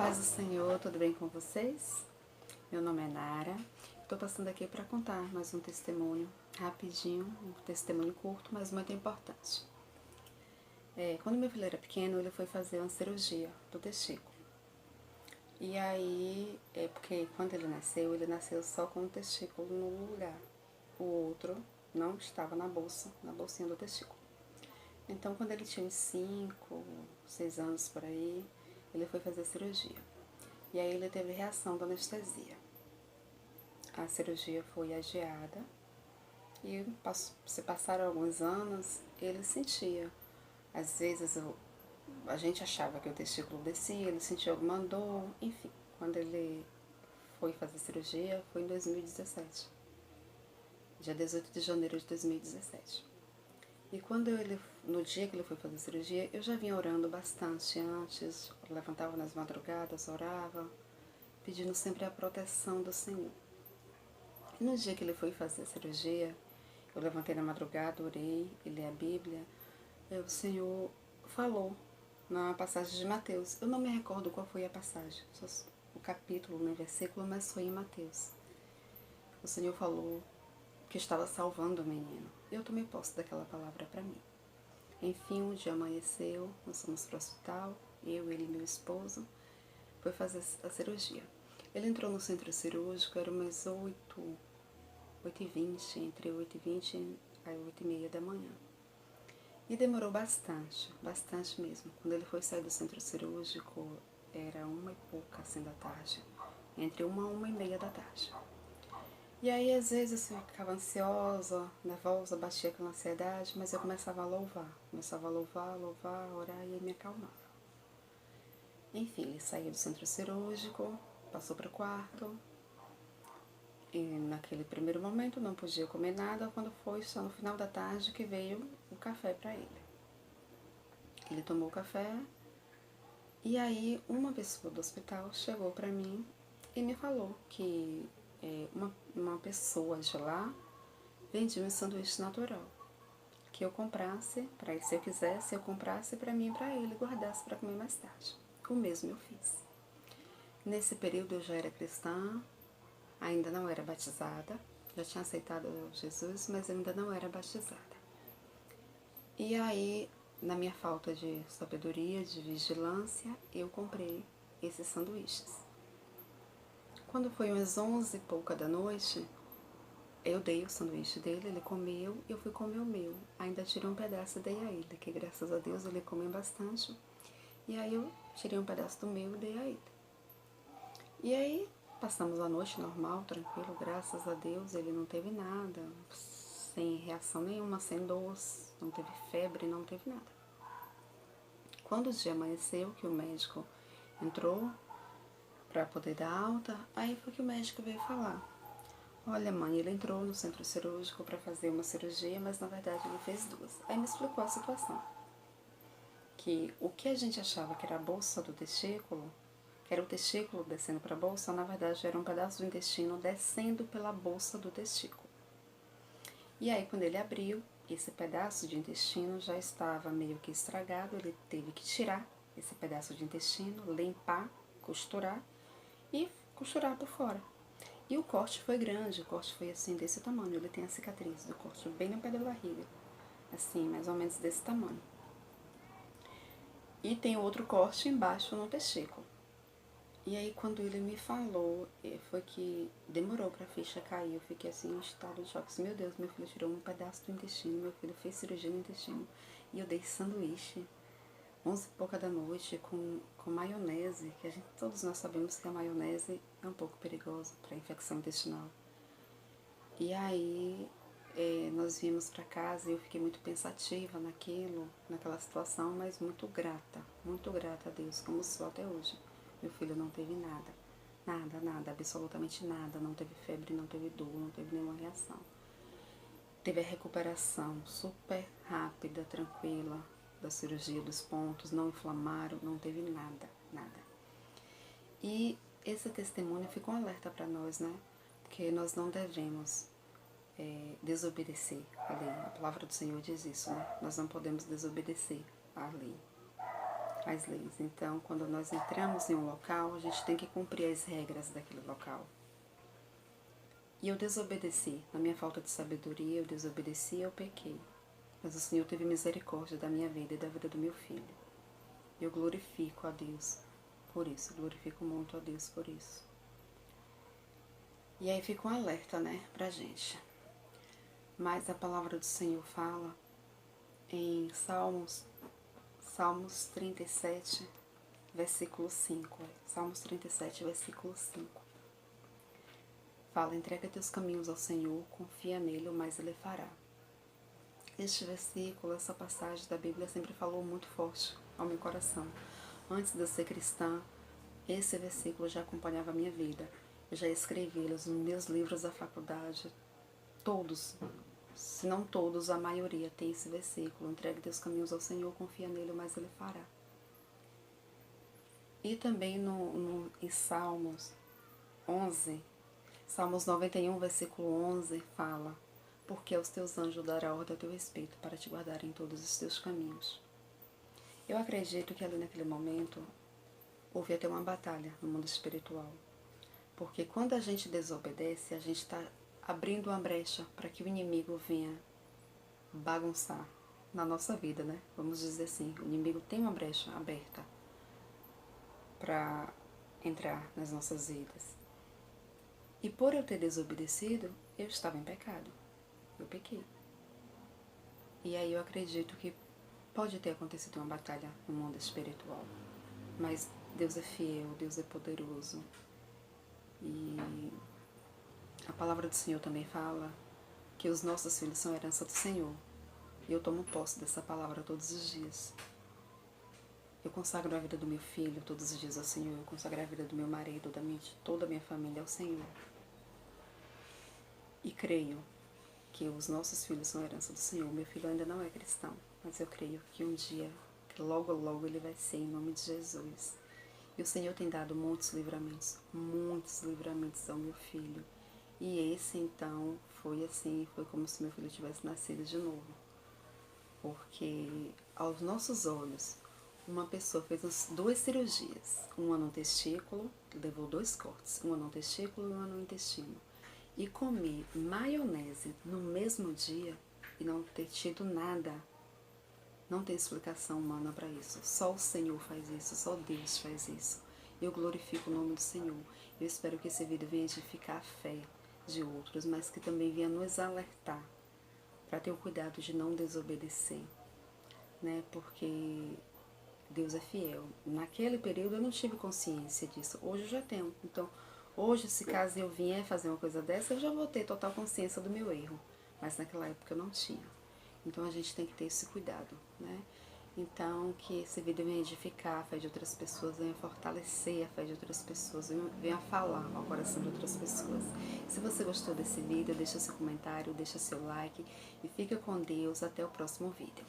Paz do Senhor, tudo bem com vocês? Meu nome é Nara, estou passando aqui para contar mais um testemunho rapidinho, um testemunho curto, mas muito importante. Quando meu filho era pequeno, ele foi fazer uma cirurgia do testículo. E aí, porque quando ele nasceu só com o testículo no lugar. O outro não estava na bolsinha do testículo. Então, quando ele tinha uns 5, 6 anos por aí, ele foi fazer a cirurgia. E aí ele teve reação da anestesia. A cirurgia foi adiada e se passaram alguns anos, ele sentia. Às vezes a gente achava que o testículo descia, ele sentia alguma dor, enfim. Quando ele foi fazer cirurgia, foi em 2017. Dia 18 de janeiro de 2017. E no dia que ele foi fazer cirurgia, eu já vinha orando bastante antes, levantava nas madrugadas, orava, pedindo sempre a proteção do Senhor. E no dia que ele foi fazer a cirurgia, eu levantei na madrugada, orei, li a Bíblia, o Senhor falou na passagem de Mateus. Eu não me recordo qual foi a passagem, só o capítulo, o versículo, mas foi em Mateus. O Senhor falou que estava salvando o menino. Eu tomei posse daquela palavra para mim. Enfim, um dia amanheceu, nós fomos para o hospital, ele e meu esposo, foi fazer a cirurgia. Ele entrou no centro cirúrgico, era umas 8h20, entre 8h20 e 8h30 da manhã. E demorou bastante mesmo. Quando ele foi sair do centro cirúrgico, era 1h pouca assim da tarde, entre 1 a 1h30 da tarde. E aí, às vezes, eu ficava ansiosa, nervosa, batia aquela ansiedade, mas eu começava a louvar, orar e me acalmava. Enfim, ele saiu do centro cirúrgico, passou para o quarto, e naquele primeiro momento não podia comer nada, quando foi só no final da tarde que veio o café para ele. Ele tomou o café, e aí uma pessoa do hospital chegou para mim e me falou que uma pessoa de lá vendia um sanduíche natural, que eu comprasse, para ele, se eu quisesse, eu comprasse para mim e para ele, guardasse para comer mais tarde. O mesmo eu fiz. Nesse período eu já era cristã, ainda não era batizada, já tinha aceitado Jesus, mas ainda não era batizada. E aí, na minha falta de sabedoria, de vigilância, eu comprei esses sanduíches. Quando foi umas 11h pouca da noite, eu dei o sanduíche dele, ele comeu, e eu fui comer o meu. Ainda tirei um pedaço e dei a ele, que graças a Deus ele comeu bastante. E aí eu tirei um pedaço do meu e dei a ele. E aí passamos a noite normal, tranquilo, graças a Deus, ele não teve nada, sem reação nenhuma, sem dor, não teve febre, não teve nada. Quando o dia amanheceu, que o médico entrou para poder dar alta, aí foi que o médico veio falar: olha, mãe, ele entrou no centro cirúrgico para fazer uma cirurgia, mas na verdade ele fez 2. Aí me explicou a situação. Que o que a gente achava que era a bolsa do testículo, que era o testículo descendo para a bolsa, na verdade era um pedaço do intestino descendo pela bolsa do testículo. E aí quando ele abriu, esse pedaço de intestino já estava meio que estragado, ele teve que tirar esse pedaço de intestino, limpar, costurar e costurar por fora. E o corte foi grande, o corte foi assim, desse tamanho. Ele tem a cicatriz do corte bem no pé da barriga, assim, mais ou menos desse tamanho. E tem outro corte embaixo no testículo. E aí quando ele me falou, foi que demorou pra ficha cair. Eu fiquei assim em estado de choque. Meu Deus, meu filho tirou um pedaço do intestino, meu filho fez cirurgia no intestino. E eu dei sanduíche, 11h pouca da noite, com maionese, que todos nós sabemos que a maionese é um pouco perigosa para infecção intestinal. E aí nós viemos para casa e eu fiquei muito pensativa naquela situação, mas muito grata a Deus, como sou até hoje. Meu filho não teve nada, absolutamente nada, não teve febre, não teve dor, não teve nenhuma reação. Teve a recuperação super rápida, tranquila, da cirurgia dos pontos, não inflamaram, não teve nada. E esse testemunho ficou um alerta para nós, né? Porque nós não devemos desobedecer a lei. A palavra do Senhor diz isso, né? Nós não podemos desobedecer a lei. as leis. Então, quando nós entramos em um local, a gente tem que cumprir as regras daquele local. E eu desobedeci. Na minha falta de sabedoria, eu desobedeci e eu pequei. Mas o Senhor teve misericórdia da minha vida e da vida do meu filho. Eu glorifico a Deus por isso. Glorifico muito a Deus por isso. E aí fica um alerta, né, pra gente. Mas a palavra do Senhor fala em Salmos 37, versículo 5. Salmos 37, versículo 5. Fala, entrega teus caminhos ao Senhor, confia nele, o mais ele fará. Este versículo, essa passagem da Bíblia sempre falou muito forte ao meu coração. Antes de eu ser cristã, esse versículo já acompanhava a minha vida. Eu já escrevi-los nos meus livros da faculdade. Todos, se não todos, a maioria tem esse versículo. Entregue teus caminhos ao Senhor, confia nele, o mais ele fará. E também em Salmos 11, Salmos 91, versículo 11, fala: porque aos teus anjos dará ordem a teu respeito para te guardar em todos os teus caminhos. Eu acredito que ali naquele momento houve até uma batalha no mundo espiritual. Porque quando a gente desobedece, a gente está abrindo uma brecha para que o inimigo venha bagunçar na nossa vida, né? Vamos dizer assim, o inimigo tem uma brecha aberta para entrar nas nossas vidas. E por eu ter desobedecido, eu estava em pecado. Eu pequei. E aí eu acredito que pode ter acontecido uma batalha no mundo espiritual. Mas Deus é fiel, Deus é poderoso. E a palavra do Senhor também fala que os nossos filhos são herança do Senhor. E eu tomo posse dessa palavra todos os dias. Eu consagro a vida do meu filho todos os dias ao Senhor. Eu consagro a vida do meu marido, de toda a minha família ao Senhor. E creio que os nossos filhos são herança do Senhor. Meu filho ainda não é cristão, mas eu creio que um dia, que logo, logo ele vai ser, em nome de Jesus. E o Senhor tem dado muitos livramentos ao meu filho. E esse, então, foi assim, foi como se meu filho tivesse nascido de novo. Porque, aos nossos olhos, uma pessoa fez 2 cirurgias. Uma no testículo, levou 2 cortes. Uma no testículo e uma no intestino. E comer maionese no mesmo dia e não ter tido nada, não tem explicação humana para isso. Só o Senhor faz isso, só Deus faz isso. Eu glorifico o nome do Senhor. Eu espero que esse vídeo venha edificar a fé de outros, mas que também venha nos alertar para ter o cuidado de não desobedecer, né? Porque Deus é fiel. Naquele período eu não tive consciência disso. Hoje eu já tenho. Então, hoje, se caso eu vier fazer uma coisa dessa, eu já vou ter total consciência do meu erro. Mas naquela época eu não tinha. Então a gente tem que ter esse cuidado, né? Então, que esse vídeo venha edificar a fé de outras pessoas, venha fortalecer a fé de outras pessoas, venha falar ao coração de outras pessoas. Se você gostou desse vídeo, deixa seu comentário, deixa seu like e fica com Deus. Até o próximo vídeo.